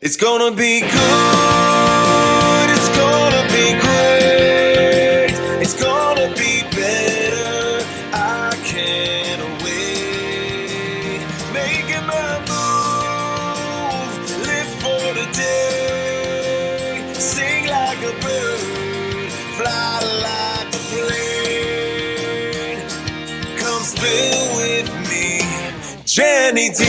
It's gonna be good, it's gonna be great, it's gonna be better, I can't wait. Making my move, live for the day, sing like a bird, fly like a plane. Come spill with me, Jenny D.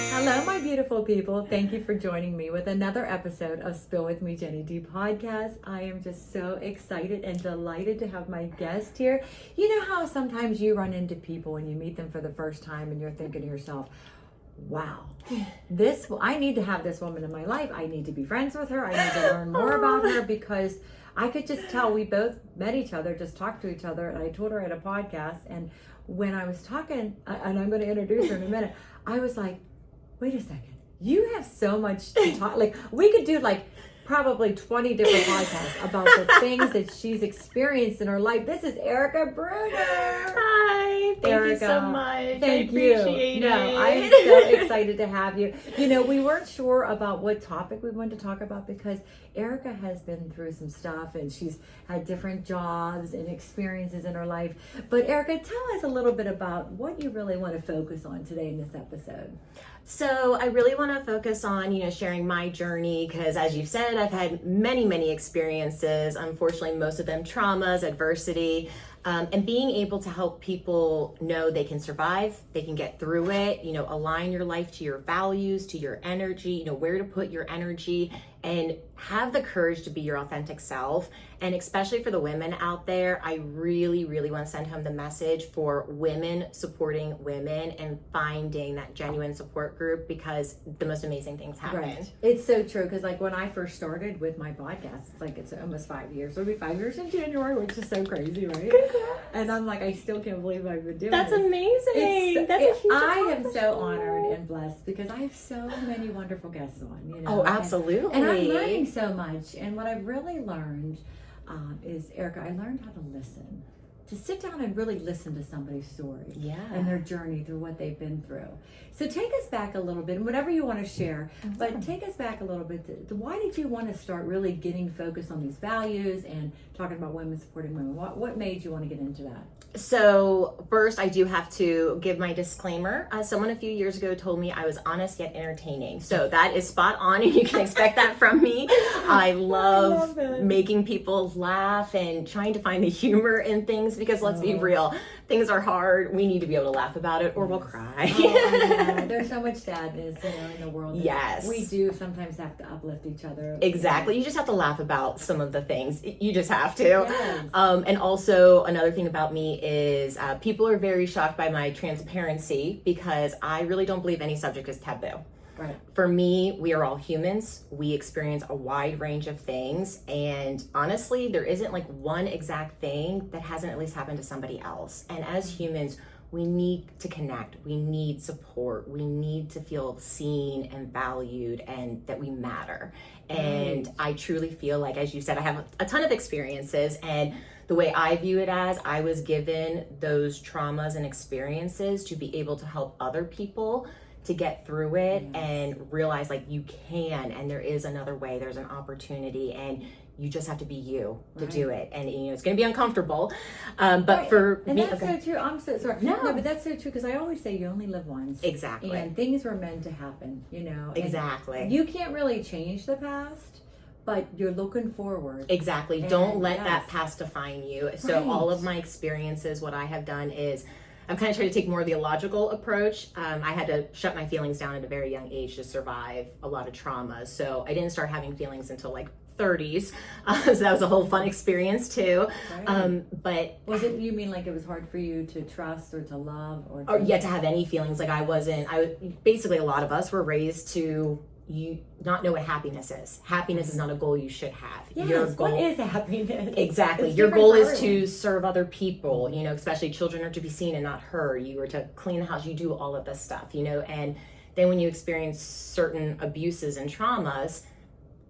Hello, my beautiful people. Thank you for joining me with another episode of Spill With Me, Jenny D podcast. I am just so excited and delighted to have my guest here. You know how sometimes you run into people and you meet them for the first time and you're thinking to yourself, wow, I need to have this woman in my life. I need to be friends with her. I need to learn more about her because I could just tell we both met each other, just talked to each other. And I told her I had a podcast. And when I was talking, and I'm going to introduce her in a minute, I was like, wait a second, you have so much to talk. Like, we could do like probably 20 different podcasts about the things that she's experienced in her life. This is Erika Brunner. Hi, thank Erika, you so much. Thank I appreciate you. No, it. I'm so excited to have you. You know, we weren't sure about what topic we wanted to talk about because Erika has been through some stuff and she's had different jobs and experiences in her life. But Erika, tell us a little bit about what you really want to focus on today in this episode. So I really want to focus on, sharing my journey because as you've said, I've had many experiences, unfortunately, most of them traumas, adversity, and being able to help people know they can survive, they can get through it, align your life to your values, to your energy, where to put your energy and have the courage to be your authentic self. And especially for the women out there, I really want to send home the message for women supporting women and finding that genuine support group because the most amazing things happen. Right. It's so true because like when I first started with my podcast, it's almost 5 years. It'll be 5 years in January, which is so crazy, right? And I'm like, I still can't believe I've been doing That's this. amazing. That's a huge I am so accomplishment. honored and blessed because I have so many wonderful guests on, Oh, absolutely. And I'm learning so much. And what I've really learned is, Erika, I learned how to listen. To sit down and really listen to somebody's story and their journey through what they've been through. So take us back a little bit, and whatever you want to share, but take us back a little bit. Why did you want to start really getting focused on these values and talking about women supporting women? What made you want to get into that? So first, I do have to give my disclaimer. Someone a few years ago told me I was honest yet entertaining. So that is spot on, and you can expect that from me. I love making people laugh and trying to find the humor in things because let's be real, things are hard. We need to be able to laugh about it or we'll cry. There's so much sadness, in the world. Yes. We do sometimes have to uplift each other. Exactly. You just have to laugh about some of the things. You just have to. Yes. And also another thing about me is people are very shocked by my transparency because I really don't believe any subject is taboo. Right. For me, we are all humans. We experience a wide range of things. And honestly, there isn't like one exact thing that hasn't at least happened to somebody else. And as humans, we need to connect. We need support. We need to feel seen and valued and that we matter. And I truly feel like, as you said, I have a ton of experiences. And the way I view it as, I was given those traumas and experiences to be able to help other people to get through it and realize like you can, and there is another way, there's an opportunity, and you just have to be you to do it. And it's going to be uncomfortable. But for and me, that's so true. I'm so sorry. No, but that's so true because I always say you only live once. Exactly. And things were meant to happen, Exactly. And you can't really change the past, but you're looking forward. Exactly. And don't let that past define you. So Right. all of my experiences, what I have done is I'm kind of trying to take more of the illogical approach. I had to shut my feelings down at a very young age to survive a lot of traumas. So I didn't start having feelings until like 30s. So that was a whole fun experience too. Right. But was it, you mean like it was hard for you to trust or to love or to have any feelings? Like basically a lot of us were raised to not know what happiness is. Happiness is not a goal you should have. Yes, Your goal, what is happiness? Exactly. It's Your different goal for is everyone. to serve other people, especially children are to be seen and not heard. You are to clean the house, you do all of this stuff, and then when you experience certain abuses and traumas,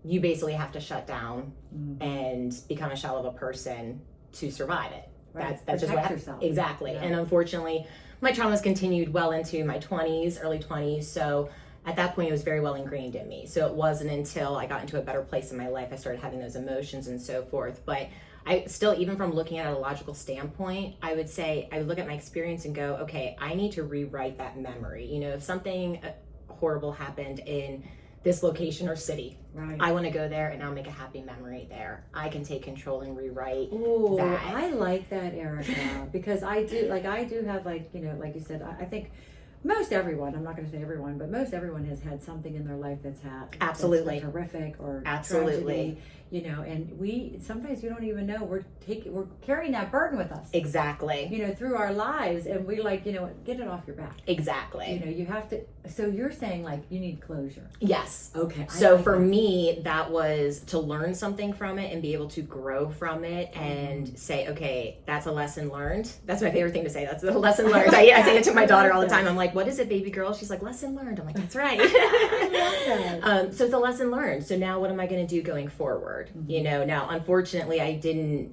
you basically have to shut down and become a shell of a person to survive it. Right. That's just what happens. Exactly. Yeah. And unfortunately, my traumas continued well into my 20s, early 20s. So at that point, it was very well ingrained in me. So it wasn't until I got into a better place in my life, I started having those emotions and so forth. But I still, even from looking at it a logical standpoint, I would say, I would look at my experience and go, okay, I need to rewrite that memory. You know, if something horrible happened in this location or city, right, I want to go there and I'll make a happy memory there. I can take control and rewrite that. I like that, Erika, because I do have, like, you know, like you said, I think most everyone, I'm not going to say everyone, but most everyone has had something in their life that's absolutely that's horrific or absolutely tragedy, you know, and we sometimes we don't even know we're carrying that burden with us. Exactly. You know, through our lives, and we, like, you know, get it off your back. Exactly. You know, you have to. So you're saying, like, you need closure. Yes. Okay. So for me, that was to learn something from it and be able to grow from it and say, okay, that's a lesson learned. That's my favorite thing to say. That's a lesson learned. I say it to my daughter all the time. I'm like, what is it, baby girl? She's like, lesson learned. I'm like, that's right. I love that. So it's a lesson learned. So now what am I going to do going forward? You know, now, unfortunately, I didn't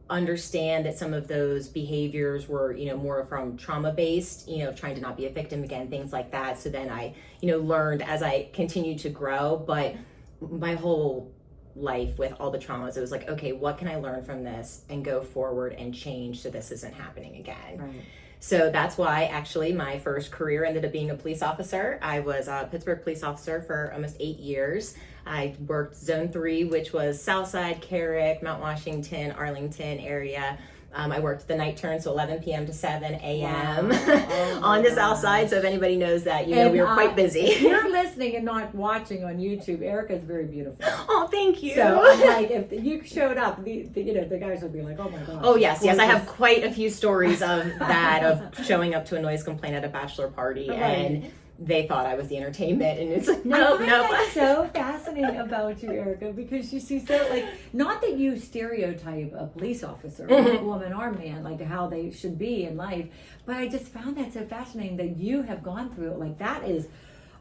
understand that some of those behaviors were, you know, more from trauma based, you know, trying to not be a victim again, things like that. So then I, you know, learned as I continued to grow, but my whole life with all the traumas, it was like, okay, what can I learn from this and go forward and change so this isn't happening again? Right. So that's why actually my first career ended up being a police officer. I was a Pittsburgh police officer for almost 8 years. I worked Zone 3, which was Southside, Carrick, Mount Washington, Arlington area. I worked the night turn, so 11 p.m. to 7 a.m. Wow. On the South Side. So if anybody knows that, you know, we were quite busy. If you're listening and not watching on YouTube, Erika's very beautiful. Oh, thank you. So I'm like, if you showed up, you know, the guys would be like, oh my gosh. Oh yes, yes. I have quite a few stories of that, of showing up to a noise complaint at a bachelor party, right, and they thought I was the entertainment, and it's like, no. That's so fascinating about you, Erika, because you see, so, like, not that you stereotype a police officer, woman or man, like how they should be in life, but I just found that so fascinating that you have gone through it. Like, that is,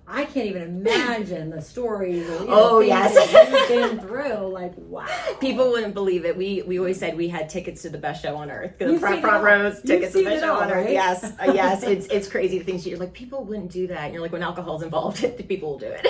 I can't even imagine the stories or, things that you've been through. Like, wow. People wouldn't believe it. We always said we had tickets to the best show on earth. The front rows, tickets to the best show on earth. Right? Yes, yes. It's crazy things. You're like, people wouldn't do that. And you're like, when alcohol's involved, people will do it.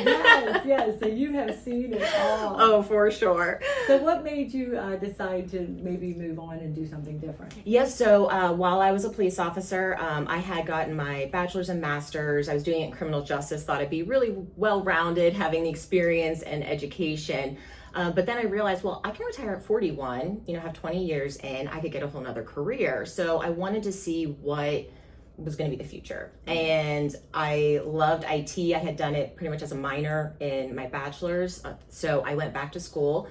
Yes. So you have seen it all. Oh, for sure. So what made you decide to maybe move on and do something different? Yes. So while I was a police officer, I had gotten my bachelor's and master's. I was doing it in criminal justice. Thought I'd be really well-rounded, having the experience and education. But then I realized, well, I can retire at 41, you know, have 20 years, and I could get a whole nother career. So I wanted to see what was going to be the future. And I loved IT. I had done it pretty much as a minor in my bachelor's. So I went back to school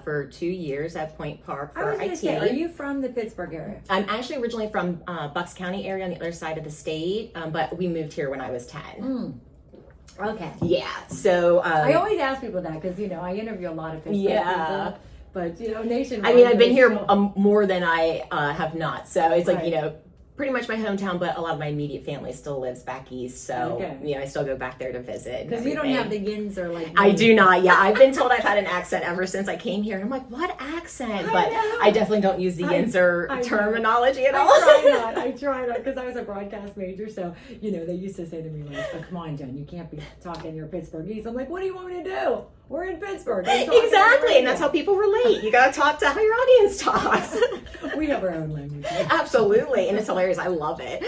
for 2 years at Point Park for IT. I was going to say, are you from the Pittsburgh area? I'm actually originally from Bucks County area on the other side of the state, but we moved here when I was 10. Okay. Yeah. So I always ask people that because, you know, I interview a lot of Pittsburgh people, but, you know, nationwide. I mean, I've been here more than I have not. So it's like, you know, pretty much my hometown, but a lot of my immediate family still lives back east. So, you know, I still go back there to visit. Because you don't have the yins or like... I do not. Yeah. I've been told I've had an accent ever since I came here. And I'm like, what accent? But I definitely don't use the yinzer terminology at all. I try not, because I was a broadcast major. So, you know, they used to say to me, like, oh, come on, Jen, you can't be talking your Pittsburghese. I'm like, what do you want me to do? We're in Pittsburgh. Exactly. And that's how people relate. You got to talk to how your audience talks. We have our own language. Absolutely. And it's hilarious. I love it.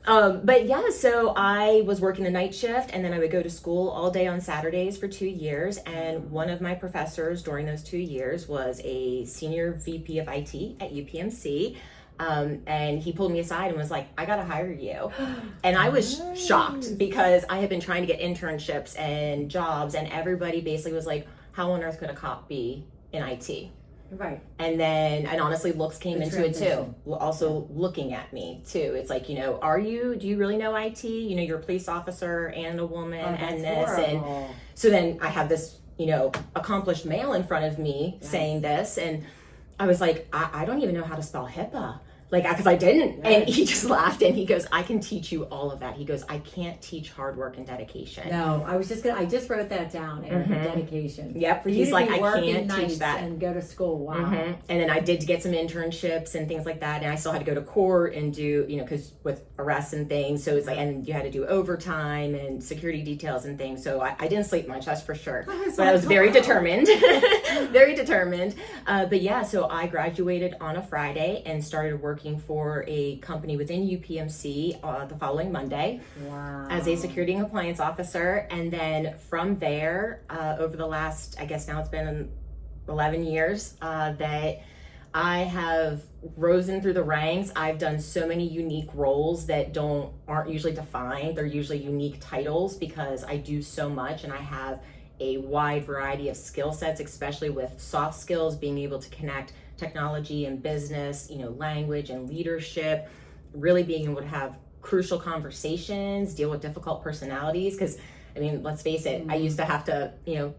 But yeah, so I was working the night shift, and then I would go to school all day on Saturdays for 2 years. And one of my professors during those 2 years was a senior VP of IT at UPMC. And he pulled me aside and was like, I gotta hire you. And I was shocked because I had been trying to get internships and jobs, and everybody basically was like, how on earth could a cop be in IT? Right. And honestly, looks came into it too. Also looking at me too. It's like, you know, do you really know IT? You know, you're a police officer and a woman and this. Horrible. And so then I have this, you know, accomplished male in front of me saying this. And I was like, I don't even know how to spell HIPAA. like, because I didn't. Yes. And he just laughed and he goes, I can teach you all of that. He goes, I can't teach hard work and dedication. No, I just wrote that down, Erika, dedication. Yep. For you He's to like, be I working can't teach nights that. and go to school. Wow. And then I did get some internships and things like that. And I still had to go to court and do, because with arrests and things. So it's like, and you had to do overtime and security details and things. So I didn't sleep much, that's for sure. But I was very determined, very determined. But yeah, so I graduated on a Friday and started working for a company within UPMC the following Monday. Wow. As a security and compliance officer. And then from there, over the last, I guess now it's been 11 years, that I have risen through the ranks. I've done so many unique roles that aren't usually defined. They're usually unique titles because I do so much and I have a wide variety of skill sets, especially with soft skills, being able to connect technology and business, language and leadership, really being able to have crucial conversations, deal with difficult personalities. Because, let's face it, I used to have to,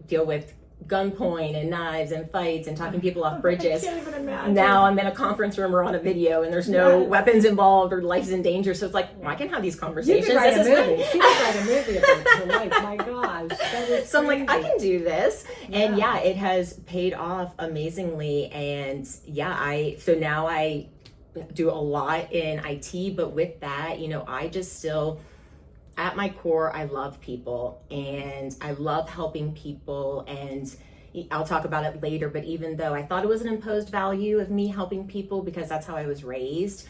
deal with gunpoint and knives and fights and talking people off bridges. I can't even imagine. Now I'm in a conference room or on a video and there's no weapons involved or life's in danger. So it's like, I can have these conversations. You could write a movie. She could write a movie about her life. My gosh. That is so I'm like, I crazy. can do this. And it has paid off amazingly. And so now I do a lot in IT, but with that, I just still, at my core, I love people and I love helping people, and I'll talk about it later, but even though I thought it was an imposed value of me helping people because that's how I was raised,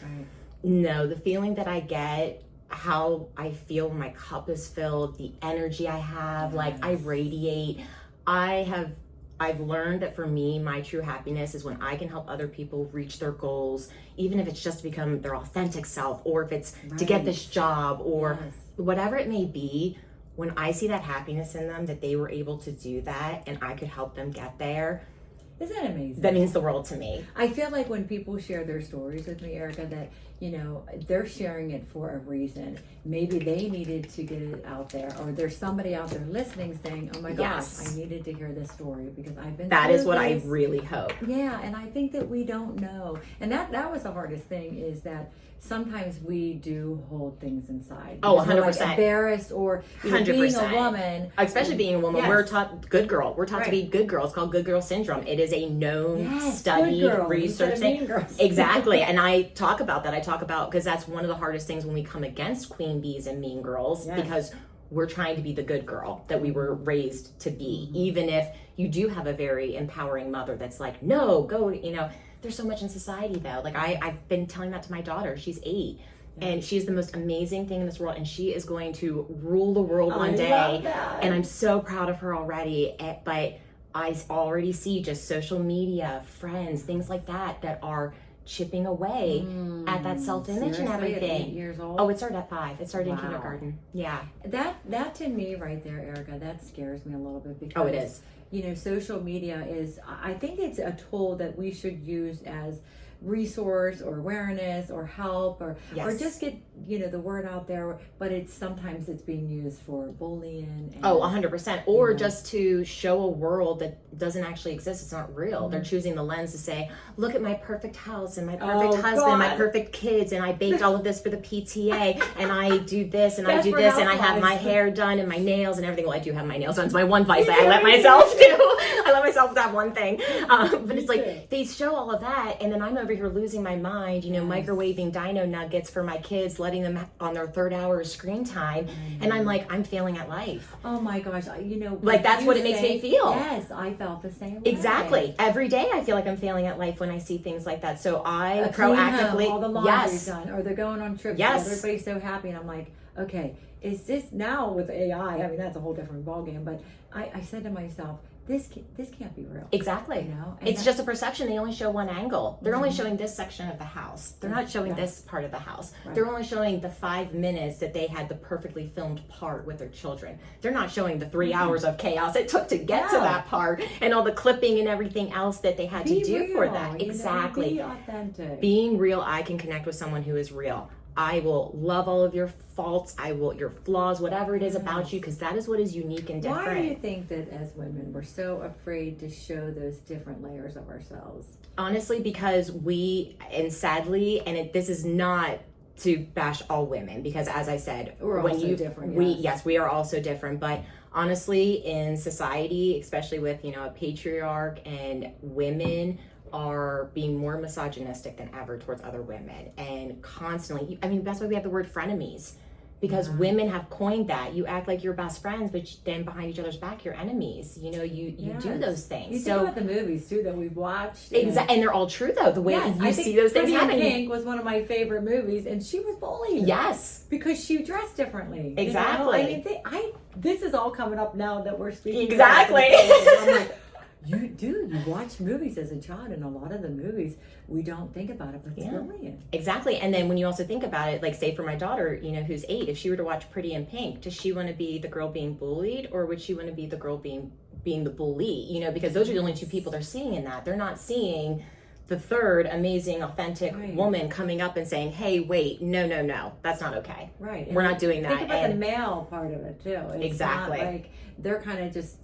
no, the feeling that I get, how I feel when my cup is filled, the energy I have, like I radiate, I've learned that for me, my true happiness is when I can help other people reach their goals, even if it's just to become their authentic self, or if it's to get this job, or whatever it may be. When I see that happiness in them, that they were able to do that and I could help them get there, Isn't that amazing? that means the world to me. I feel like when people share their stories with me, Erika, that, they're sharing it for a reason. Maybe they needed to get it out there, or there's somebody out there listening saying, oh my gosh, I needed to hear this story because I've been That through is what this. I really hope. Yeah, and I think that we don't know. And that was the hardest thing, is that sometimes we do hold things inside. Oh, Because we're, 100%. like, embarrassed, or being 100%. a woman. Especially being a woman, we're taught good girl. We're taught to be good girl. It's called good girl syndrome. It is a known, studied, research thing. Exactly. And I talk about that. Because that's one of the hardest things when we come against queen bees and mean girls, because we're trying to be the good girl that we were raised to be. Even if you do have a very empowering mother that's like, no, go, there's so much in society though. Like I've been telling that to my daughter. She's 8. And she's the most amazing thing in this world, and she is going to rule the world one day. And I'm so proud of her already. But I already see just social media, friends, things like that are chipping away at that self-image and everything. At 8 years old? Oh, it started at 5. It started in kindergarten. Yeah. That to me right there, Erika, that scares me a little bit, because it is. Social media is, I think it's a tool that we should use as resource or awareness or help, or just get the word out there, but sometimes it's being used for bullying and, 100%, or just to show a world that doesn't actually exist. It's not real. They're choosing the lens to say, look at my perfect house and my perfect husband, my perfect kids, and I baked all of this for the PTA, and I do this and I do this, and I have my hair done and my nails and everything. Well, I do have my nails done. It's my one vice that I let myself do. I let myself have one thing, but it's like they show all of that, and then I'm over here losing my mind, microwaving dino nuggets for my kids, letting them on their 3rd hour of screen time, and I'm like, I'm failing at life. Oh my gosh, like that's what it makes me feel. Yes, I felt the same way. Exactly. Every day I feel like I'm failing at life when I see things like that. So I Clean proactively, home, all the laundry's done, or they're going on trips, Yes. everybody's so happy, and I'm like, okay, is this now with AI? I mean, that's a whole different ballgame, but I said to myself, this can't be real. Exactly. And It's just a perception. They only show one angle. They're only showing this section of the house. They're not showing this part of the house. They're only showing the 5 minutes that they had the perfectly filmed part with their children. They're not showing the 3 hours of chaos it took to get to that part, and all the clipping and everything else that they had to do for that. Exactly. Be authentic. Being real, I can connect with someone who is real. I will love all of your faults. Your flaws, whatever it is about you, because that is what is unique and different. Why do you think that as women, we're so afraid to show those different layers of ourselves? Honestly, because sadly, this is not to bash all women, because as I said, we're also different. We are also different, but honestly, in society, especially with, a patriarch, and women are being more misogynistic than ever towards other women, and constantly, that's why we have the word frenemies, because women have coined that. You act like you're best friends, but then behind each other's back, you're enemies. You do those things. You think about the movies too that we've watched. Exactly, and they're all true though. The way you see those things happening. Pink was one of my favorite movies, and she was bullied. Yes, because she dressed differently. Exactly. This is all coming up now that we're speaking. Exactly. I'm like, you watch movies as a child, and a lot of the movies we don't think about it, but it's brilliant. Exactly. And then when you also think about it, like say for my daughter, who's 8, if she were to watch Pretty in Pink, does she want to be the girl being bullied, or would she want to be the girl being the bully? Because those are the only two people they're seeing in that. They're not seeing the third amazing, authentic woman coming up and saying, hey, wait, no, that's not okay. Right. We're not doing that. Think about the male part of it too. It's exactly. Not like they're kind of just,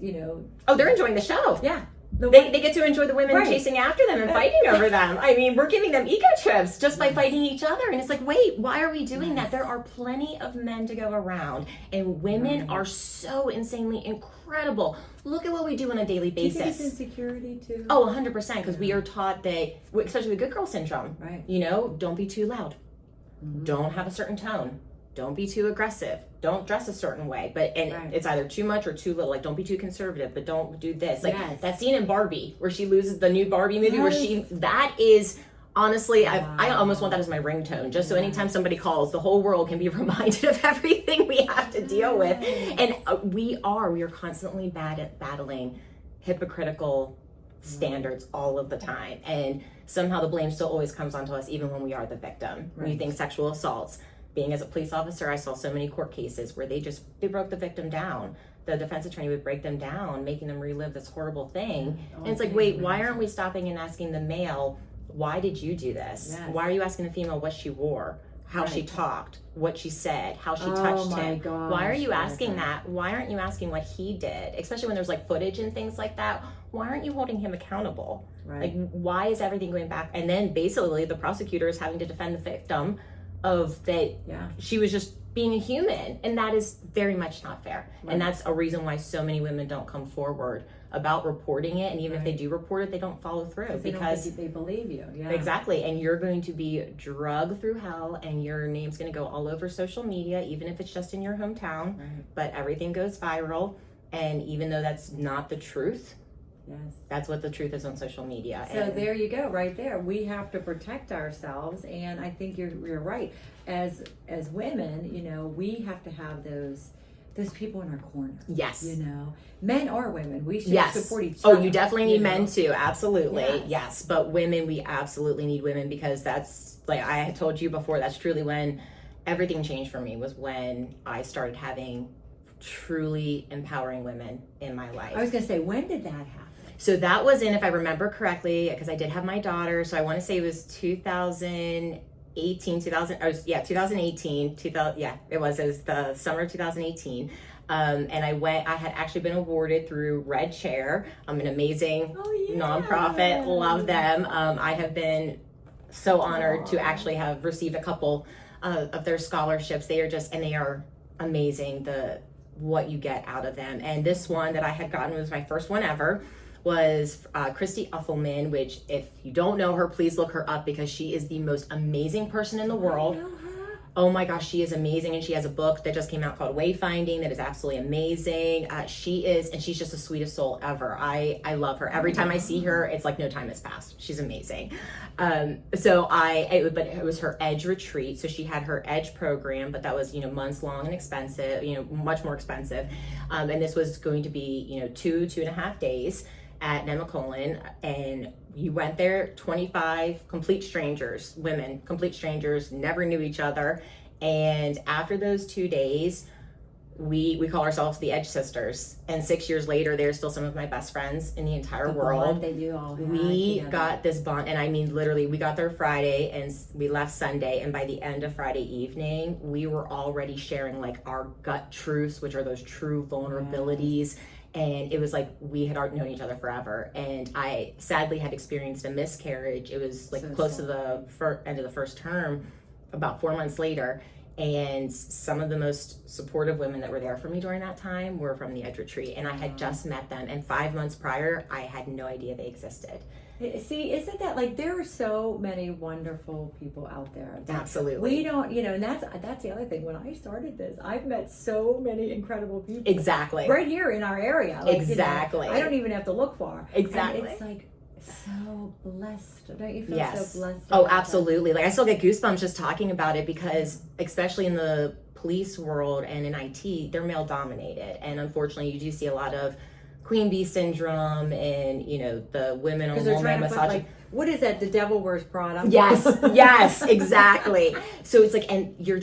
Oh, they're enjoying the show. Yeah. They get to enjoy the women chasing after them and fighting over them. We're giving them ego trips just by fighting each other. And it's like, wait, why are we doing that? There are plenty of men to go around, and women are so insanely incredible. Look at what we do on a daily basis. Do you think it's insecurity too? Oh, 100%, because we are taught that, especially with good girl syndrome, don't be too loud. Mm-hmm. Don't have a certain tone. Don't be too aggressive. Don't dress a certain way. It's either too much or too little. Like, don't be too conservative, but don't do this. Like that scene in Barbie where she loses the new Barbie movie, where that is honestly, I almost want that as my ringtone, just so anytime somebody calls, the whole world can be reminded of everything we have to deal with. And we are constantly battling hypocritical standards all of the time. And somehow the blame still always comes onto us, even when we are the victim. When you think sexual assaults, being as a police officer, I saw so many court cases where they broke the victim down. The defense attorney would break them down, making them relive this horrible thing. And it's like, wait, why aren't we stopping and asking the male, why did you do this? Yes. Why are you asking the female what she wore, how she talked, what she said, how she touched him? Gosh, why are you asking that? Why aren't you asking what he did? Especially when there's like footage and things like that. Why aren't you holding him accountable? Like, why is everything going back? And then basically the prosecutor is having to defend the victim of that she was just being a human, and that is very much not fair. And that's a reason why so many women don't come forward about reporting it, and even if they do report it, they don't follow through because they believe you. Exactly. And you're going to be drugged through hell, and your name's going to go all over social media, even if it's just in your hometown. But everything goes viral, and even though that's not the truth, that's what the truth is on social media. So there you go, right there. We have to protect ourselves, and I think you're right. As women, we have to have those people in our corner. Yes. Men or women, we should support each other. Oh, you definitely need men too, absolutely. Yes, but women, we absolutely need women, because that's, like I had told you before, that's truly when everything changed for me, was when I started having truly empowering women in my life. I was going to say, when did that happen? So that was in, if I remember correctly, because I did have my daughter, so I want to say it was 2018, it was the summer of 2018. And I had actually been awarded through Red Chair. I'm an amazing nonprofit, love them. I have been so honored to actually have received a couple of their scholarships. They are amazing, what you get out of them. And this one that I had gotten was my first one ever, was Christy Uffelman, which if you don't know her, please look her up, because she is the most amazing person in the world. I know her. Oh my gosh, she is amazing. And she has a book that just came out called Wayfinding that is absolutely amazing. She's just the sweetest soul ever. I love her. Every time I see her, it's like no time has passed. She's amazing. But it was her Edge retreat. So she had her Edge program, but that was, months long and expensive, much more expensive. And this was going to be, 2.5 days at Nemacolin, and you went there, 25 complete strangers, women, complete strangers, never knew each other. And after those 2 days, we call ourselves the Edge Sisters, and 6 years later, they're still some of my best friends in the entire The world. bond that you all had We together. got this bond, and I mean, literally, we got there Friday, and we left Sunday, and by the end of Friday evening, we were already sharing like our gut truths, which are those true vulnerabilities. And it was like we had already known each other forever. And I sadly had experienced a miscarriage. It was like close to the end of the first term, about 4 months later. And some of the most supportive women that were there for me during that time were from the Edge Retreat. And I had just met them. And 5 months prior, I had no idea they existed. See, isn't that like there are so many wonderful people out there? Absolutely. We don't, and that's the other thing. When I started this, I've met so many incredible people. Exactly. Right here in our area. Like, exactly. I don't even have to look far. Exactly. And it's like so blessed. Don't you feel Yes. so blessed? Oh, absolutely. Like I still get goosebumps just talking about it because especially in the police world and in IT, they're male dominated. And unfortunately, you do see a lot of queen bee syndrome and, the women on woman misogyny. What is that? The devil wears Prada. Yes, exactly. So it's like, and you're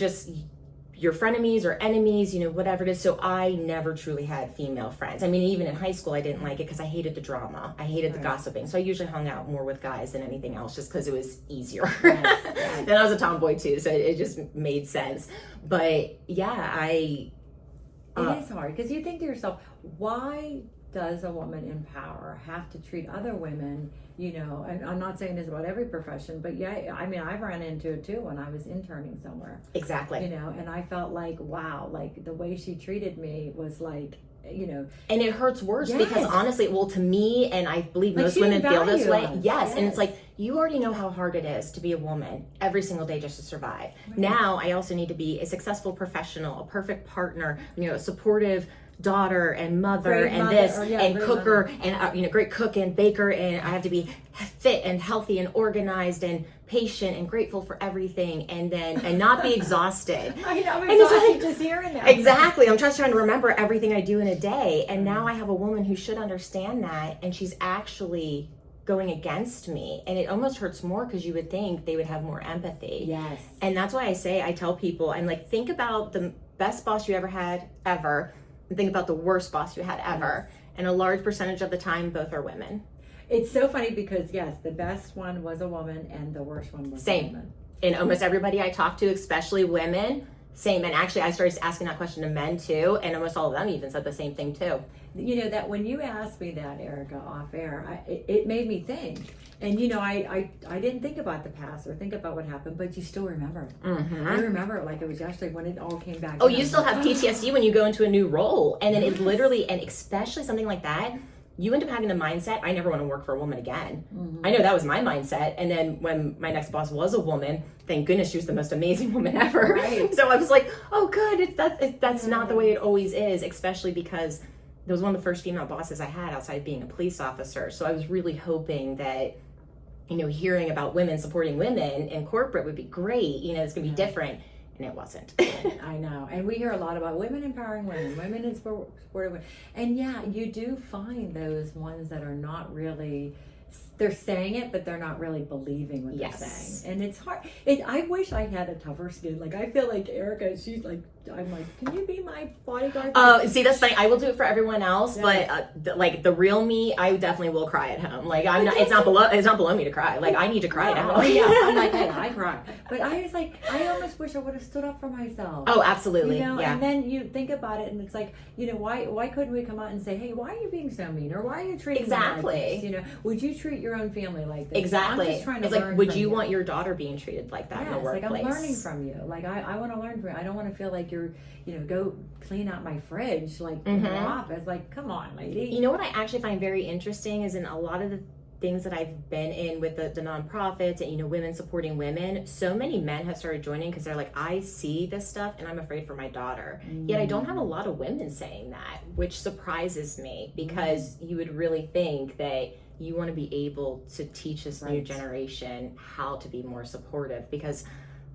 frenemies or enemies, whatever it is. So I never truly had female friends. I mean, even in high school, I didn't like it because I hated the drama. I hated the gossiping. So I usually hung out more with guys than anything else just because it was easier. Yes. Then I was a tomboy too, so it just made sense. But yeah, it is hard because you think to yourself, why does a woman in power have to treat other women, and I'm not saying this about every profession, but yeah, I mean, I've run into it too when I was interning somewhere. Exactly. And I felt like, wow, like the way she treated me was like, and it hurts worse Yes. because honestly, well, to me, and I believe Like most she women didn't feel this value way. us. Yes. And Yes. it's like, you already know how hard it is to be a woman every single day just to survive. Right. Now, I also need to be a successful professional, a perfect partner, a supportive daughter and mother and this and cooker and great cook and baker, and I have to be fit and healthy and organized and patient and grateful for everything, and not be exhausted. I know, I'm and it's exhausted like, just hearing that. Exactly. I'm just trying to remember everything I do in a day, and now I have a woman who should understand that, and she's actually going against me, and it almost hurts more because you would think they would have more empathy. Yes. And that's why I tell people, I'm like, think about the best boss you ever had ever, and think about the worst boss you had ever. Yes. And a large percentage of the time, both are women. It's so funny because yes, the best one was a woman and the worst one was a woman. And almost everybody I talk to, especially women, same. And actually I started asking that question to men too, and almost all of them even said the same thing too. That when you asked me that, Erika, off air, it made me think. And I didn't think about the past or think about what happened, but you still remember it. Mm-hmm. I remember it like it was yesterday when it all came back. Oh, you still have PTSD when you go into a new role. And then it literally, and especially something like that, you end up having the mindset, I never want to work for a woman again. Mm-hmm. I know that was my mindset. And then when my next boss was a woman, thank goodness she was the most amazing woman ever. Right. So I was like, oh good, that's not the way it always is, especially because it was one of the first female bosses I had outside of being a police officer. So I was really hoping that, hearing about women supporting women in corporate would be great. It's going to be different. And it wasn't. I know. And we hear a lot about women empowering women in supportive women. And yeah, you do find those ones that are not really, they're saying it, but they're not really believing what they're saying. And it's hard. I wish I had a tougher skin. Like, I feel like Erika, she's like, I'm like, can you be my bodyguard? See, that's funny. I will do it for everyone else, but like the real me, I definitely will cry at home. Like I'm not. It's not below me to cry. Like I need to cry it out. Yeah, I'm like, hey, I cry. But I was like, I almost wish I would have stood up for myself. Oh, absolutely. Yeah. And then you think about it, and it's like, why couldn't we come out and say, hey, why are you being so mean, or why are you treating me like this? Would you treat your own family like this? Exactly. I'm just trying to it's learn like, would from you want your daughter being treated like that in the workplace? Like I'm learning from you. Like I want to learn from you. I don't want to feel like you're, go clean out my fridge like in the office. Like, come on, lady. You know what I actually find very interesting is in a lot of the things that I've been in with the nonprofits and women supporting women, so many men have started joining because they're like, I see this stuff and I'm afraid for my daughter. Yet I don't have a lot of women saying that, which surprises me because you would really think that you want to be able to teach this new generation how to be more supportive, because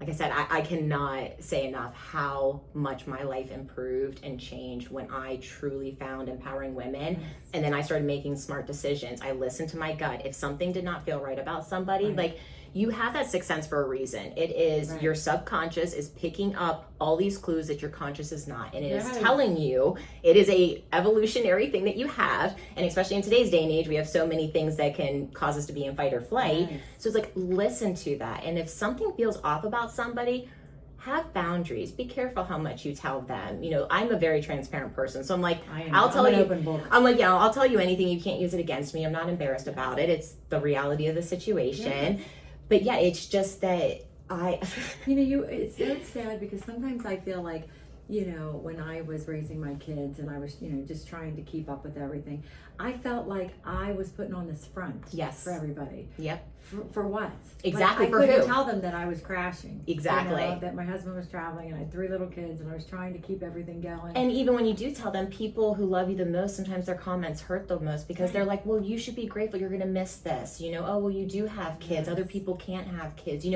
like I said, I cannot say enough how much my life improved and changed when I truly found empowering women. Yes. And then I started making smart decisions. I listened to my gut. If something did not feel right about somebody, Right. like, you have that sixth sense for a reason. It is Right. your subconscious is picking up all these clues that your conscious is not, and it Yes. is telling you. It is a evolutionary thing that you have, and especially in today's day and age, we have so many things that can cause us to be in fight or flight. Yes. So it's like, listen to that, and if something feels off about somebody, have boundaries. Be careful how much you tell them. You know, I'm a very transparent person, so I'm like, I'll tell I'm an you. open book. I'm like, yeah, I'll tell you anything. You can't use it against me. I'm not embarrassed about it. It's the reality of the situation. Yes. But yeah, it's just that It's so sad because sometimes I feel like, when I was raising my kids and I was, just trying to keep up with everything, I felt like I was putting on this front Yes. for everybody. Yep. For what? Exactly, Like, for I couldn't who? tell them that I was crashing. Exactly. That my husband was traveling and I had 3 little kids and I was trying to keep everything going. And even when you do tell them, people who love you the most, sometimes their comments hurt the most because Right. they're like, well, you should be grateful. You're going to miss this. Oh, well, you do have kids. Yes. Other people can't have kids.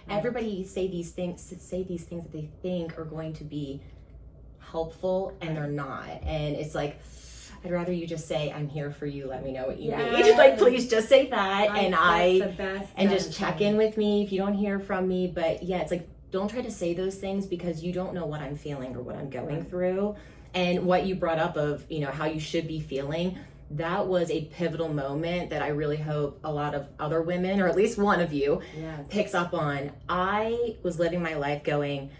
Everybody say these things that they think are going to be helpful, and they're not. And it's like, I'd rather you just say, I'm here for you. Let me know what you Yes. need. Like, please just say that. And that's the best and just check medicine. in with me if you don't hear from me. But yeah, it's like, don't try to say those things because you don't know what I'm feeling or what I'm going Right. through. And what you brought up of, how you should be feeling, that was a pivotal moment that I really hope a lot of other women, or at least one of you, Yes. picks up on. I was living my life going,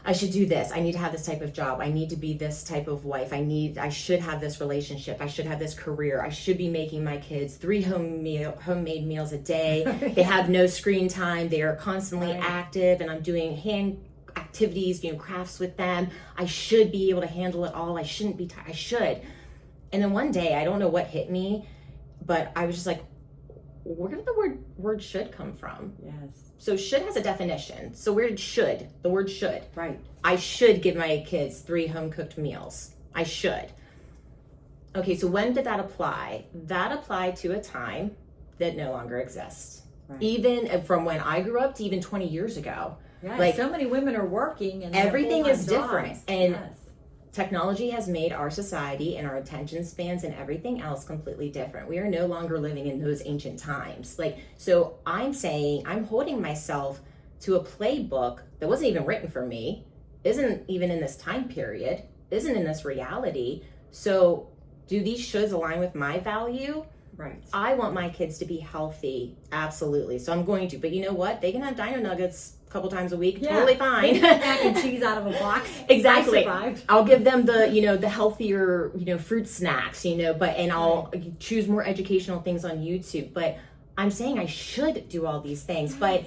I should do this. I need to have this type of job. I need to be this type of wife. I should have this relationship. I should have this career. I should be making my kids 3 homemade meals a day. They have no screen time. They are constantly Right. active, and I'm doing hand activities, crafts with them. I should be able to handle it all. I shouldn't be tired. I should. And then one day, I don't know what hit me, but I was just like, where did the word should come from? Yes. So should has a definition. So where did the word should? Right. I should give my kids 3 home-cooked meals. I should. Okay, so when did that apply? That applied to a time that no longer exists. Right. Even from when I grew up to even 20 years ago. Yes. Like, so many women are working and they have everything full-time is different. jobs. And yes. technology has made our society and our attention spans and everything else completely different. We are no longer living in those ancient times. So I'm saying, I'm holding myself to a playbook that wasn't even written for me, isn't even in this time period, isn't in this reality. So do these shoulds align with my value? Right. I want my kids to be healthy, absolutely. So I'm going to, but you know what? They can have Dino Nuggets a couple times a week, totally fine. They can mac and cheese out of a box. Exactly. I survived. I'll give them the healthier, fruit snacks, and I'll choose more educational things on YouTube. But I'm saying I should do all these things, but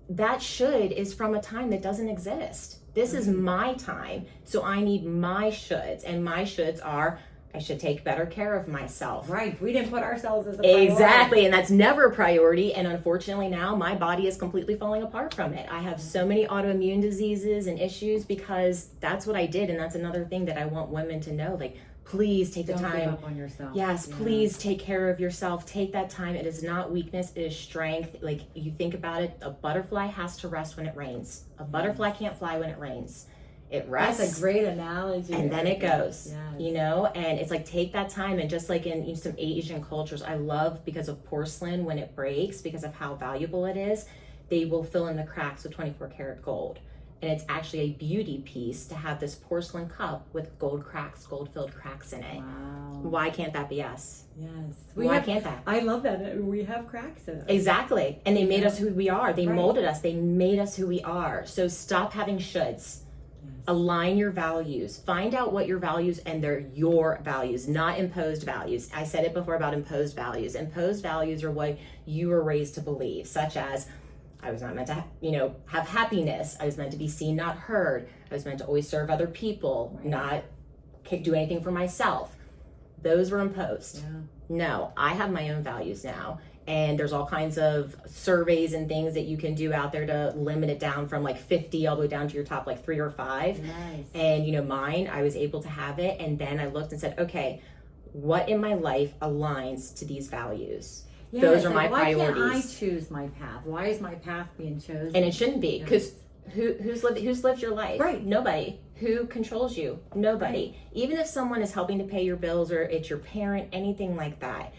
that should is from a time that doesn't exist. This is my time. So I need my shoulds, and my shoulds are, I should take better care of myself. Right. We didn't put ourselves as a priority. Exactly. And that's never a priority. And unfortunately now my body is completely falling apart from it. I have so many autoimmune diseases and issues because that's what I did. And that's another thing that I want women to know. Like, please take the Don't time. give up on yourself. Yes, Yeah. please take care of yourself. Take that time. It is not weakness. It is strength. Like, you think about it, a butterfly has to rest when it rains. A butterfly can't fly when it rains. It rests. That's a great analogy. And then it goes, Yes. and it's like, take that time. And just like in some Asian cultures, I love, because of porcelain, when it breaks, because of how valuable it is, they will fill in the cracks with 24 karat gold. And it's actually a beauty piece to have this porcelain cup with gold-filled cracks in it. Wow. Why can't that be us? Yes. Why can't that? I love that. We have cracks in us. Exactly. And they made us who we are. They Right. molded us. They made us who we are. So stop having shoulds. Align your values. Find out what your values, and they're your values, not imposed values. I said it before about imposed values. Imposed values are what you were raised to believe, such as, I was not meant to, have happiness. I was meant to be seen, not heard. I was meant to always serve other people, not do anything for myself. Those were imposed. Yeah. No, I have my own values now. And there's all kinds of surveys and things that you can do out there to limit it down from like 50 all the way down to your top like 3 or 5. Nice. And mine, I was able to have it. And then I looked and said, okay, what in my life aligns to these values? Yeah, Those it's are like, my why priorities. can't I choose my path? Why is my path being chosen? And it shouldn't be, because Who's lived your life? Right. Nobody. Who controls you? Nobody. Right. Even if someone is helping to pay your bills, or it's your parent, anything like that,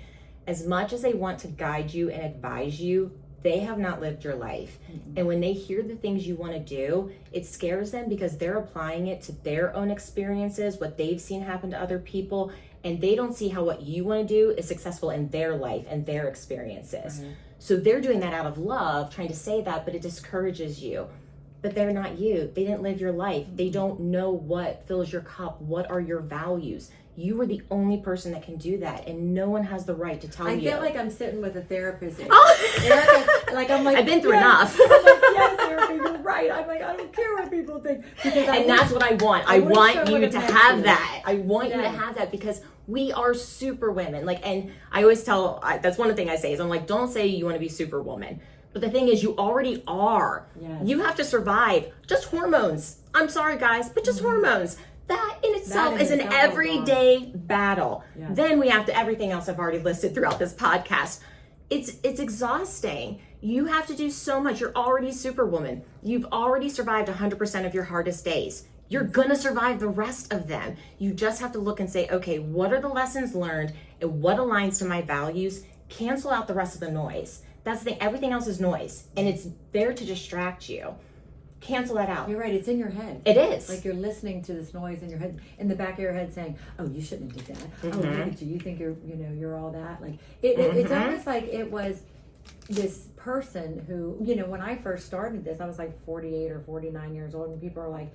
as much as they want to guide you and advise you, they have not lived your life. Mm-hmm. And when they hear the things you want to do, it scares them because they're applying it to their own experiences, what they've seen happen to other people, and they don't see how what you want to do is successful in their life and their experiences. Mm-hmm. So they're doing that out of love, trying to say that, but it discourages you. But they're not you. They didn't live your life. They don't know what fills your cup. What are your values? You are the only person that can do that, and no one has the right to tell you. I feel like I'm sitting with a therapist. Oh. I'm like, I've been through enough. I'm like, yes, Erika, you're right. I'm like, I don't care what people think. And that's what I want. I want you to have that. I want you to have that, because we are super women. Like, and I always that's one of the things I say is, I'm like, don't say you want to be superwoman. But the thing is, you already are. Yes. You have to survive. Just hormones. I'm sorry, guys, but just hormones. That in itself is an everyday battle. Yes. Then we have to, everything else I've already listed throughout this podcast. It's exhausting. You have to do so much. You're already superwoman. You've already survived 100% of your hardest days. You're gonna survive the rest of them. You just have to look and say, okay, what are the lessons learned and what aligns to my values? Cancel out the rest of the noise. That's the thing. Everything else is noise, and it's there to distract you. Cancel that out. You're right. It's in your head. It is. Like you're listening to this noise in your head, in the back of your head, saying, "Oh, you shouldn't have did that. Mm-hmm. Oh, look at you. You think you're all that." Like it's almost like it was this person who, when I first started this, I was like 48 or 49 years old, and people are like,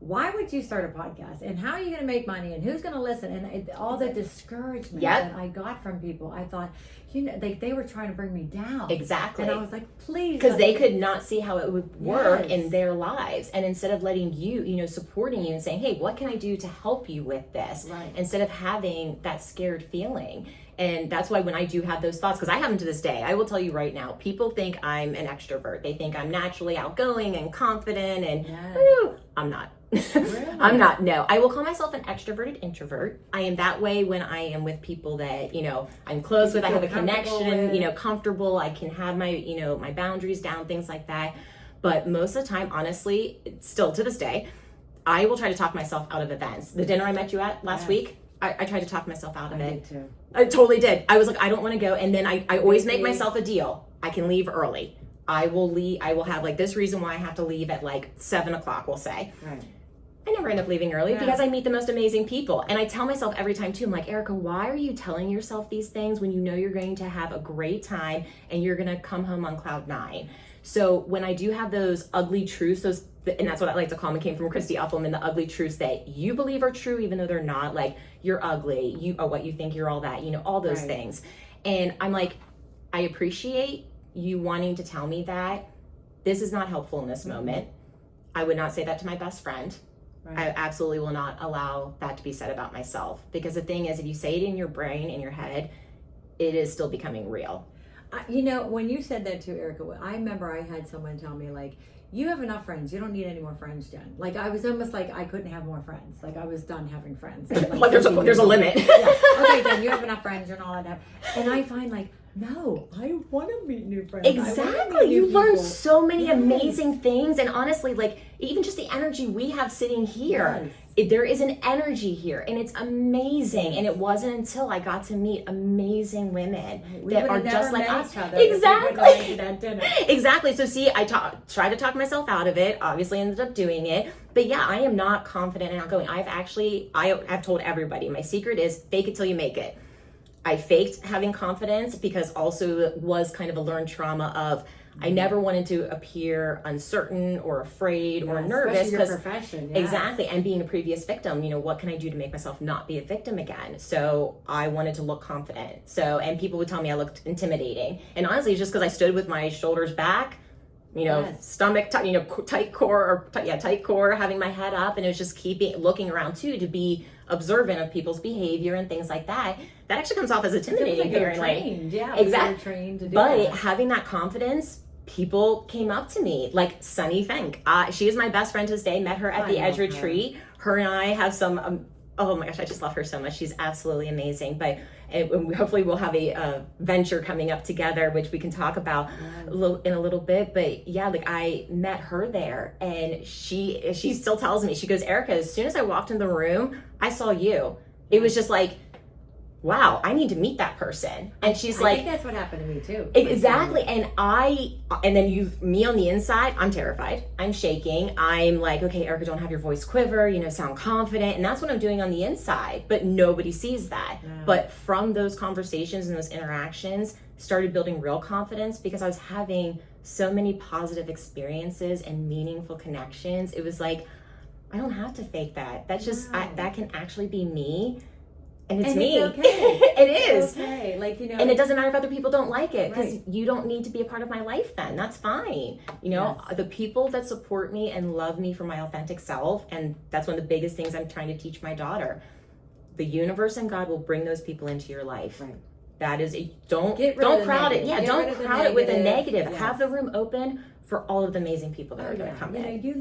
why would you start a podcast? And how are you going to make money? And who's going to listen? And all the discouragement that I got from people, I thought, they were trying to bring me down. Exactly. And I was like, please. Because they could not see how it would work in their lives. And instead of letting you, supporting you and saying, hey, what can I do to help you with this? Right. Instead of having that scared feeling. And that's why when I do have those thoughts, because I have them to this day, I will tell you right now, people think I'm an extrovert. They think I'm naturally outgoing and confident, and I'm not. Really? I'm not. No, I will call myself an extroverted introvert. I am that way when I am with people that, I'm close with, I have a connection, comfortable. I can have my, my boundaries down, things like that. But most of the time, honestly, still to this day, I will try to talk myself out of events. The dinner I met you at last week, I tried to talk myself out of it. I did too. I totally did. I was like, I don't want to go. And then I always make myself a deal. I can leave early. I will leave. I will have like this reason why I have to leave at like 7:00, we'll say. Right. I never end up leaving early because I meet the most amazing people. And I tell myself every time too, I'm like, Erika, why are you telling yourself these things when you know you're going to have a great time and you're going to come home on cloud 9? So when I do have those ugly truths, and that's what I like to call them, it came from Christy Uffelman, the ugly truths that you believe are true, even though they're not, like you're ugly, you are what you think, you're all that, all those things. And I'm like, I appreciate you wanting to tell me that. This is not helpful in this moment. I would not say that to my best friend. Right. I absolutely will not allow that to be said about myself, because the thing is, if you say it in your brain, in your head, it is still becoming real. When you said that too, Erika, I remember I had someone tell me, like, you have enough friends. You don't need any more friends, Jen. Like, I was almost like I couldn't have more friends. Like, I was done having friends. Like there's a limit. Okay, Jen, you have enough friends. You're not allowed to have. And I find like, no, I want to meet new friends. Exactly. You learn so many amazing things. And honestly, like, even just the energy we have sitting here, there is an energy here, and it's amazing. And it wasn't until I got to meet amazing women that are just like us. Exactly. Exactly. So see, I tried to talk myself out of it, obviously ended up doing it. But yeah, I am not confident and outgoing. I have told everybody, my secret is fake it till you make it. I faked having confidence because also it was kind of a learned trauma of I never wanted to appear uncertain or afraid or nervous. Especially your profession. Yes. Exactly. And being a previous victim, what can I do to make myself not be a victim again? So I wanted to look confident. And people would tell me I looked intimidating. And honestly, it's just because I stood with my shoulders back, stomach, tight core, tight core, having my head up. And it was just looking around too, to be observant of people's behavior and things like that. That actually comes off as intimidating, apparently. Exactly. Trained to do that. Having that confidence, people came up to me, like Sunny Fink. She is my best friend to this day. Met her at the Edge Retreat. Her and I have some. Oh my gosh, I just love her so much. She's absolutely amazing. and hopefully we'll have a venture coming up together, which we can talk about in a little bit. But yeah, like I met her there, and she still tells me, she goes, Erika, as soon as I walked in the room, I saw you. It was just like, wow, I need to meet that person. And she's I like, think that's what happened to me too. exactly. And then me on the inside, I'm terrified. I'm shaking. I'm like, okay, Erika, don't have your voice quiver, sound confident. And that's what I'm doing on the inside, but nobody sees that. No. But from those conversations and those interactions, started building real confidence because I was having so many positive experiences and meaningful connections. It was like, I don't have to fake that. That's just, that can actually be me. And it's me. It's okay. It is. Okay. Like, and it doesn't matter if other people don't like it, because Right. you don't need to be a part of my life then. That's fine. The people that support me and love me for my authentic self, and that's one of the biggest things I'm trying to teach my daughter. The universe and God will bring those people into your life. Right. That is don't Get rid don't of the crowd it. negative. Yeah, Get don't rid of the crowd it with a negative. negative. Yes. Have the room open for all of the amazing people that are going to come in. You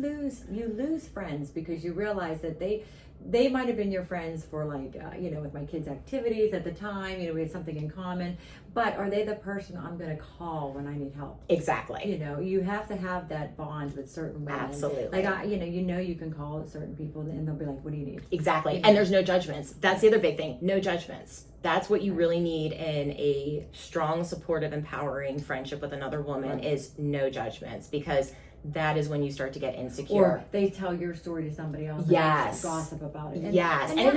lose friends because you realize that they might have been your friends for like with my kids' activities at the time, we had something in common, but are they the person I'm going to call when I need help? Exactly. You have to have that bond with certain women. Absolutely. Like you can call certain people and they'll be like, what do you need? Exactly. And there's no judgments. That's the other big thing. No judgments. That's what you really need in a strong, supportive, empowering friendship with another woman is no judgments, because that is when you start to get insecure. Or they tell your story to somebody else. Yes. And gossip about it. And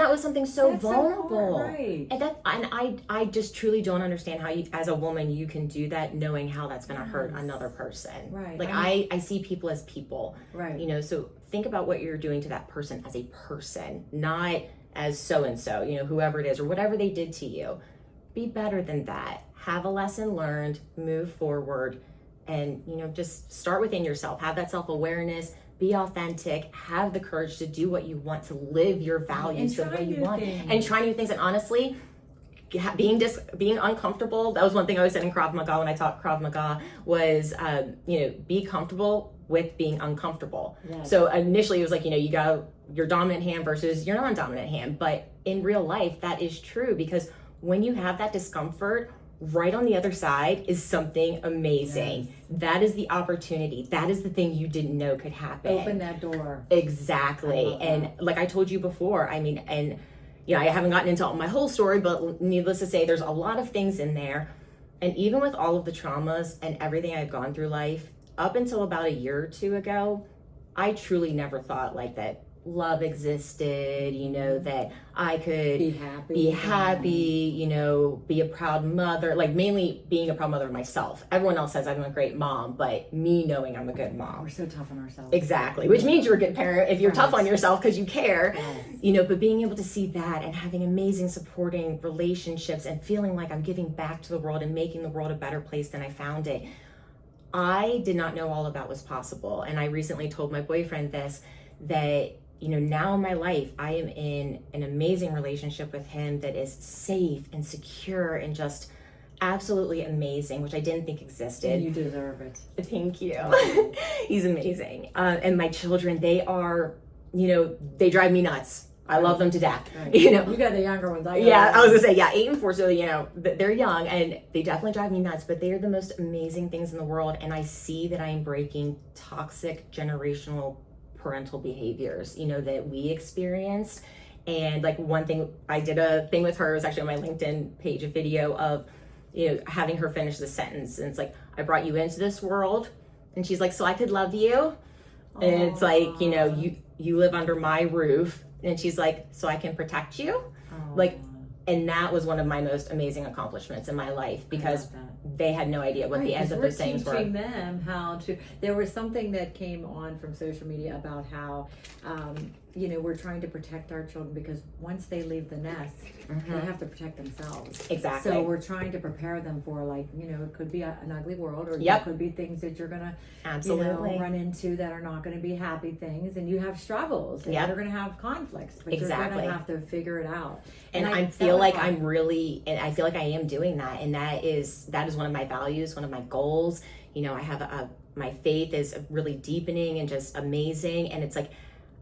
that was something so vulnerable. So hard, right. And I just truly don't understand how you, as a woman, you can do that knowing how that's going to hurt another person. Right. Like I see people as people. Right. So think about what you're doing to that person as a person, not as so-and-so, whoever it is or whatever they did to you. Be better than that. Have a lesson learned, move forward, and, just start within yourself. Have that self-awareness, be authentic, have the courage to do what you want, to live your values the way you want, and try new things. And honestly, being uncomfortable, that was one thing I always said in Krav Maga when I taught Krav Maga was, be comfortable with being uncomfortable. Yes. So initially it was like, you got your dominant hand versus your non-dominant hand. But in real life, that is true, because when you have that discomfort, right on the other side is something amazing. Yes. That is the opportunity. That is the thing you didn't know could happen. Open that door. Exactly. And like I told you before, I haven't gotten into my whole story, but needless to say, there's a lot of things in there. And even with all of the traumas and everything I've gone through life, up until about a year or two ago, I truly never thought like that love existed, that I could be happy, be a proud mother, like mainly being a proud mother of myself. Everyone else says I'm a great mom, but me knowing I'm a good mom. We're so tough on ourselves. Exactly. Which means you're a good parent if you're tough on yourself because you care, but being able to see that and having amazing supporting relationships and feeling like I'm giving back to the world and making the world a better place than I found it. I did not know all of that was possible. And I recently told my boyfriend this, that now in my life, I am in an amazing relationship with him that is safe and secure and just absolutely amazing, which I didn't think existed. And you deserve it. Thank you. He's amazing. And my children, they are, they drive me nuts. I love them to death. Right. You got the younger ones. I was gonna say, 8 and 4. So they're young and they definitely drive me nuts. But they are the most amazing things in the world, and I see that I am breaking toxic generational parental behaviors, that we experienced. And like one thing, I did a thing with her, it was actually on my LinkedIn page, a video of, having her finish the sentence. And it's like, I brought you into this world. And she's like, so I could love you. And it's like, you live under my roof. And she's like, so I can protect you. Like, and that was one of my most amazing accomplishments in my life, because they had no idea what the ends of those things were. Teaching them how to. There was something that came on from social media about how, we're trying to protect our children because once they leave the nest, they have to protect themselves. Exactly. So we're trying to prepare them for, like, it could be an ugly world, or it could be things that you're gonna run into that are not going to be happy things, and you have struggles, and you're going to have conflicts, but you're going to have to figure it out. And I feel like I am doing that, and that is one of my values, one of my goals. I have my faith is really deepening and just amazing, and it's like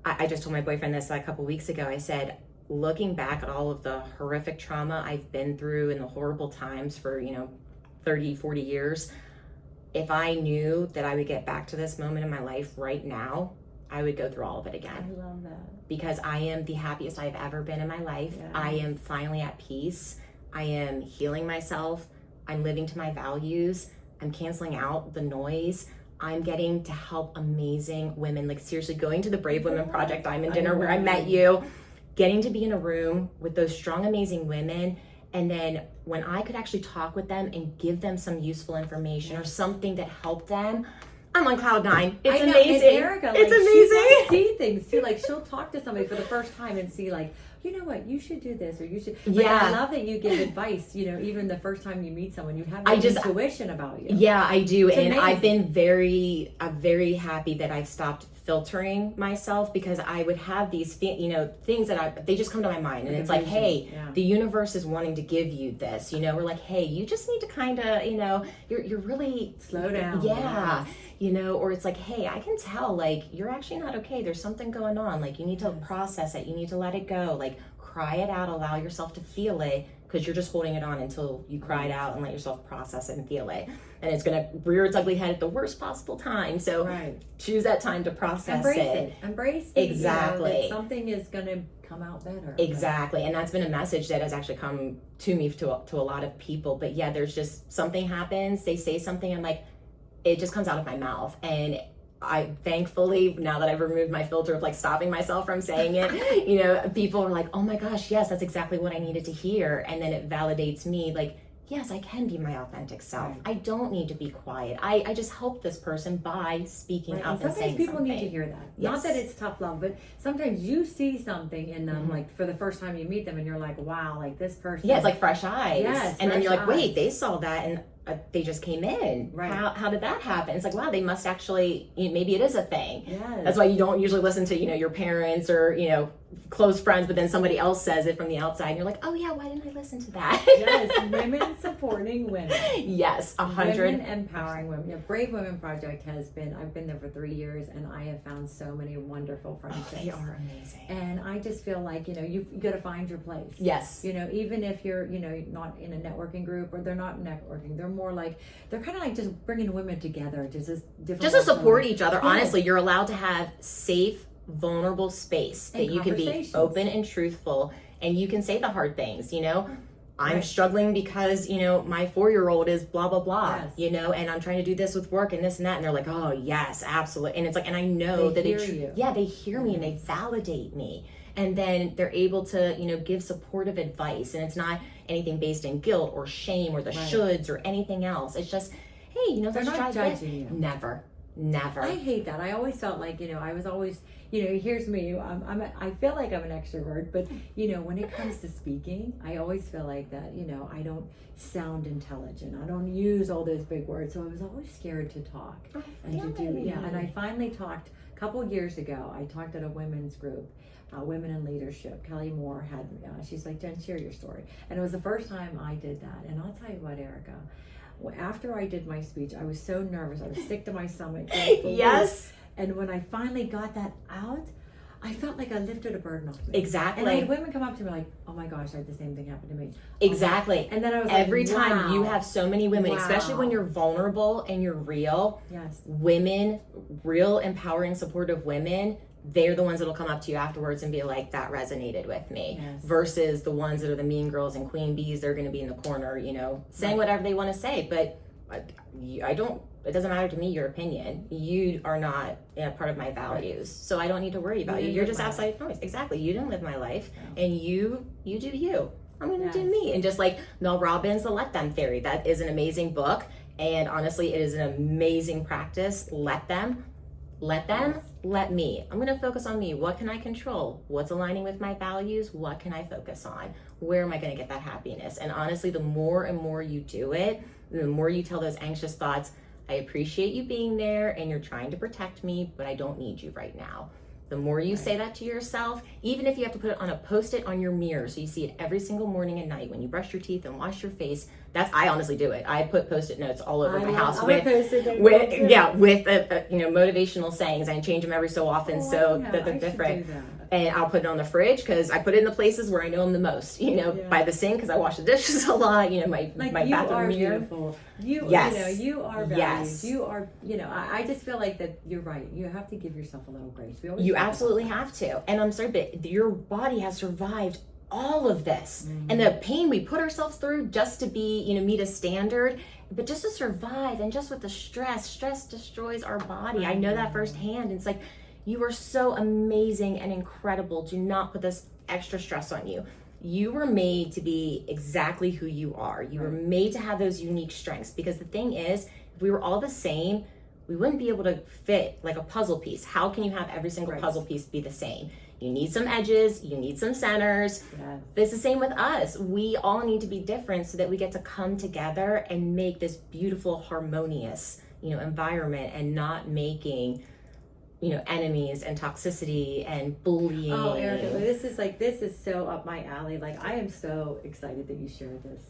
I just told my boyfriend this a couple weeks ago. I said, looking back at all of the horrific trauma I've been through and the horrible times for, 30, 40 years, if I knew that I would get back to this moment in my life right now, I would go through all of it again. I love that. Because I am the happiest I've ever been in my life. Yes. I am finally at peace. I am healing myself. I'm living to my values. I'm canceling out the noise. I'm getting to help amazing women, like seriously going to the Brave Women Project Diamond Dinner where I met you, getting to be in a room with those strong, amazing women. And then when I could actually talk with them and give them some useful information or something that helped them, I'm on cloud nine. It's amazing. And Erika, it's she amazing. see things too. Like she'll talk to somebody for the first time and see like, you know what, you should do this or you should. Like, Yeah. I love that you give advice. Even the first time you meet someone, you have that intuition about you. Yeah, I do. It's and amazing. I've been I'm very happy that I've stopped filtering myself, because I would have these things that they just come to my mind, and it's like, hey, the universe is wanting to give you this, we're like, hey, you just need to kind of, you're really Slow down. Yeah. Or it's like, hey, I can tell, like, you're actually not okay. There's something going on. Like, you need to process it. You need to let it go. Like, cry it out. Allow yourself to feel it, because you're just holding it on until you cry it out and let yourself process it and feel it. And it's going to rear its ugly head at the worst possible time. So choose that time to process Embrace it. Exactly. That something is going to come out better. Exactly. And that's been a message that has actually come to me to a lot of people. But yeah, there's just something happens. They say something. I'm like, it just comes out of my mouth. And I thankfully, now that I've removed my filter of like stopping myself from saying it, people are like, oh my gosh, yes, that's exactly what I needed to hear. And then it validates me, like, yes, I can be my authentic self. Right. I don't need to be quiet. I just help this person by speaking up and saying people something. need to hear that. Yes. Not that it's tough love, but sometimes you see something in them, like for the first time you meet them, and you're like, wow, like this person. Yeah, it's like fresh eyes. Yes, and then you're like, fresh wait, eyes. they saw that and they just came in. Right. How did that happen? It's like, wow, they must actually, maybe it is a thing. Yes. That's why you don't usually listen to, your parents or, close friends, but then somebody else says it from the outside and you're like, oh yeah, why didn't I listen to that? Yes, women supporting women. Yes, 100. Women empowering women. Yeah, Brave Women Project I've been there for 3 years, and I have found so many wonderful friendships. They are amazing. And I just feel like, you got to find your place. Yes. Even if you're, not in a networking group, or they're not networking, they're more like, they're kind of like just bringing women together, just to support each other. Yes. Honestly, you're allowed to have safe, vulnerable space that you can be open and truthful, and you can say the hard things. I'm struggling because my 4-year-old is blah blah blah. Yes. And I'm trying to do this with work and this and that, and they're like, oh yes, absolutely. And it's like, and I know they that hear you. they hear me and they validate me, and then they're able to give supportive advice, and it's not anything based in guilt or shame or the shoulds or anything else. It's just, hey, they're let's not try judging you. Never. I hate that. I always felt like, I was always, here's me. I feel like I'm an extrovert, but when it comes to speaking, I always feel like that, I don't sound intelligent. I don't use all those big words. So I was always scared to talk and to do, And I finally talked a couple years ago. I talked at a women's group, Women in Leadership. Kelly Moore had, she's like, Jen, share your story. And it was the first time I did that. And I'll tell you what, Erika, after I did my speech, I was so nervous. I was sick to my stomach. Yes. And when I finally got that out, I felt like I lifted a burden off me. Exactly. And I had women come up to me like, oh my gosh, I had the same thing happen to me. Exactly. And then I was every like, time wow. you have so many women, especially when you're vulnerable and you're real. Yes. Women, real empowering, supportive women, they're the ones that'll come up to you afterwards and be like, that resonated with me. Yes. Versus the ones that are the mean girls and queen bees, they're going to be in the corner, saying whatever they want to say. But it doesn't matter to me your opinion. You are not part of my values. So I don't need to worry about you. You're just outside noise. Exactly. You didn't live my life. No. And you do you. I'm going to do me. And just like Mel Robbins, the Let Them Theory, that is an amazing book. And honestly, it is an amazing practice. Let them, let me. I'm going to focus on me. What can I control? What's aligning with my values? What can I focus on? Where am I going to get that happiness? And honestly, the more and more you do it, the more you tell those anxious thoughts, I appreciate you being there and you're trying to protect me, but I don't need you right now. The more you say that to yourself, even if you have to put it on a Post-it on your mirror so you see it every single morning and night when you brush your teeth and wash your face, I honestly do it. I put Post-it notes all over my house I'm with motivational sayings. I change them every so often that they're different. And I'll put it on the fridge because I put it in the places where I know them the most. By the sink because I wash the dishes a lot. My bathroom mirror. Beautiful. You are valued. Yes. You are. I just feel like that. You're right. You have to give yourself a little grace. You absolutely have to. And I'm sorry, but your body has survived all of this and the pain we put ourselves through just to be, meet a standard, but just to survive, and just with the stress destroys our body. I know that firsthand. It's like, you are so amazing and incredible. Do not put this extra stress on you. You were made to be exactly who you are. You were made to have those unique strengths, because the thing is, if we were all the same, we wouldn't be able to fit like a puzzle piece. How can you have every single puzzle piece be the same? You need some edges, you need some centers. Yes. It's the same with us. We all need to be different so that we get to come together and make this beautiful, harmonious, environment, and not making, enemies and toxicity and bullying. Oh, Erika, this is so up my alley. Like, I am so excited that you shared this.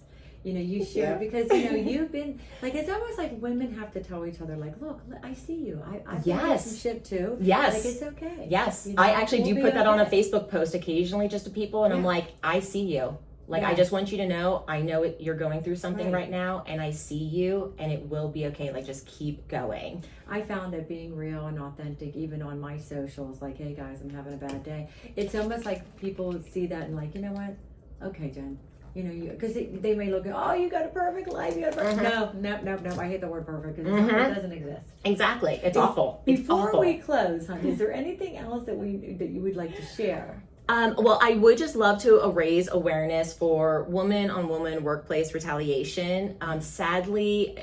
You share because you've been like, it's almost like women have to tell each other, like, look, I see you. I've been through some shit too. Yes. Like, it's okay. Yes. I actually do put that on a Facebook post occasionally just to people, and I'm like, I see you. Like, I just want you to know, I know you're going through something right now, and I see you, and it will be okay. Like, just keep going. I found that being real and authentic, even on my socials, like, hey guys, I'm having a bad day. It's almost like people see that and like, you know what? Okay, Jen. Because they may look at, oh, you got a perfect life. You got a perfect. No. I hate the word perfect because it doesn't exist. Exactly. It's awful. Before we close, honey, is there anything else that you would like to share? Well, I would just love to raise awareness for woman-on-woman workplace retaliation. Sadly,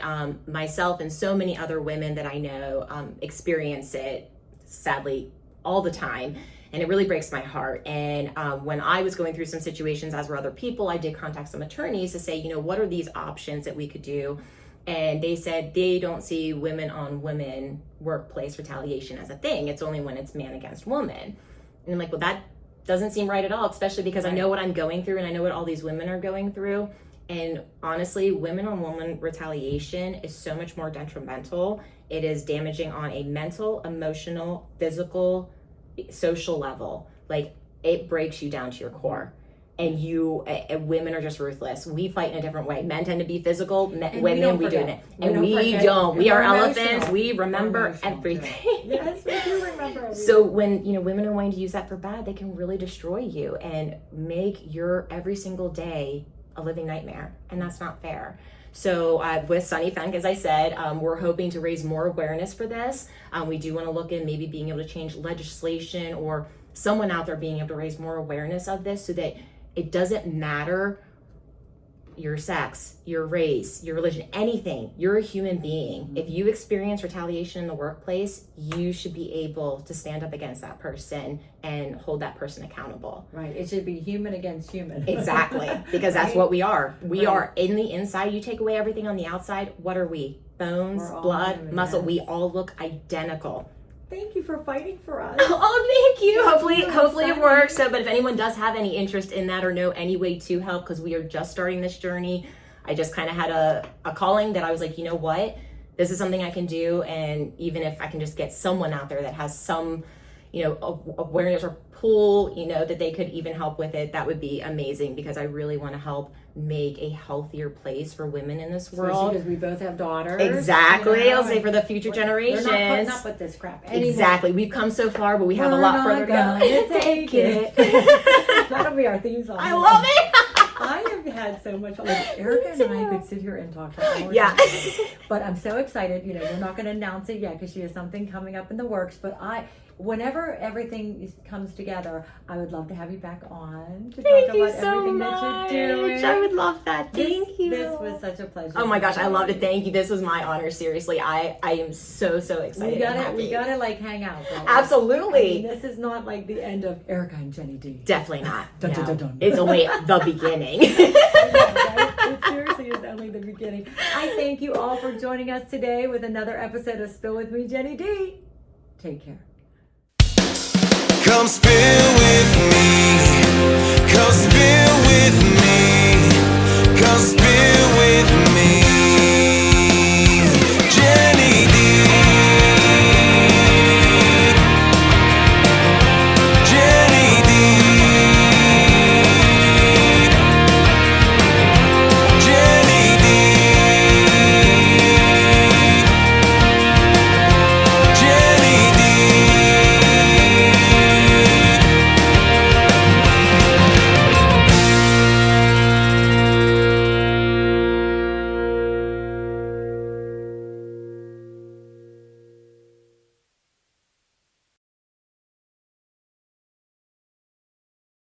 myself and so many other women that I know experience it, sadly, all the time. And it really breaks my heart. And when I was going through some situations, as were other people, I did contact some attorneys to say, what are these options that we could do? And they said they don't see women-on-women workplace retaliation as a thing. It's only when it's man against woman. And I'm like, well, that doesn't seem right at all, especially because I know what I'm going through and I know what all these women are going through. And honestly, women-on-woman retaliation is so much more detrimental. It is damaging on a mental, emotional, physical, social level. Like, it breaks you down to your core. And women are just ruthless. We fight in a different way. Men tend to be physical, women we do it. And we don't. We are elephants. We remember everything. Yes, we do remember everything. So when women are wanting to use that for bad, they can really destroy you and make your every single day a living nightmare. And that's not fair. So with Sunny Funk, as I said, we're hoping to raise more awareness for this. We do want to look in maybe being able to change legislation, or someone out there being able to raise more awareness of this, so that it doesn't matter your sex, your race, your religion, anything. You're a human being. Mm-hmm. If you experience retaliation in the workplace, you should be able to stand up against that person and hold that person accountable. Right. It should be human against human. Exactly. Because that's what we are. We are in the inside. You take away everything on the outside. What are we? Bones, blood, human, muscle. Yes. We all look identical. Thank you for fighting for us. Oh, thank you. Hopefully it works. So, but if anyone does have any interest in that or know any way to help, because we are just starting this journey, I just kind of had a calling that I was like, you know what? This is something I can do. And even if I can just get someone out there that has some, awareness or pull, that they could even help with it, that would be amazing, because I really want to help make a healthier place for women in this world. Because we both have daughters. Exactly. I'll say for the future generations. We're not putting up with this crap anymore. Exactly. We've come so far, but we have a lot further to go. Take it. That'll be our theme song. I love it. I have had so much fun. Like, Erika and I could sit here and talk for hours. Yeah. But I'm so excited. We're not going to announce it yet because she has something coming up in the works. But whenever everything comes together, I would love to have you back on to talk about everything that you're doing. I would love that. Thank you. This was such a pleasure. Oh my gosh, I loved it. Thank you. This was my honor. Seriously, I am so excited. We gotta like hang out. Though. Absolutely. This is not like the end of Erika and Jenny D. Definitely not. Dun, dun, dun, dun. It's only the beginning. It seriously is only the beginning. I thank you all for joining us today with another episode of Spill With Me, Jenny D. Take care. Come spill with me. Come spill with me. Come Come spill with me.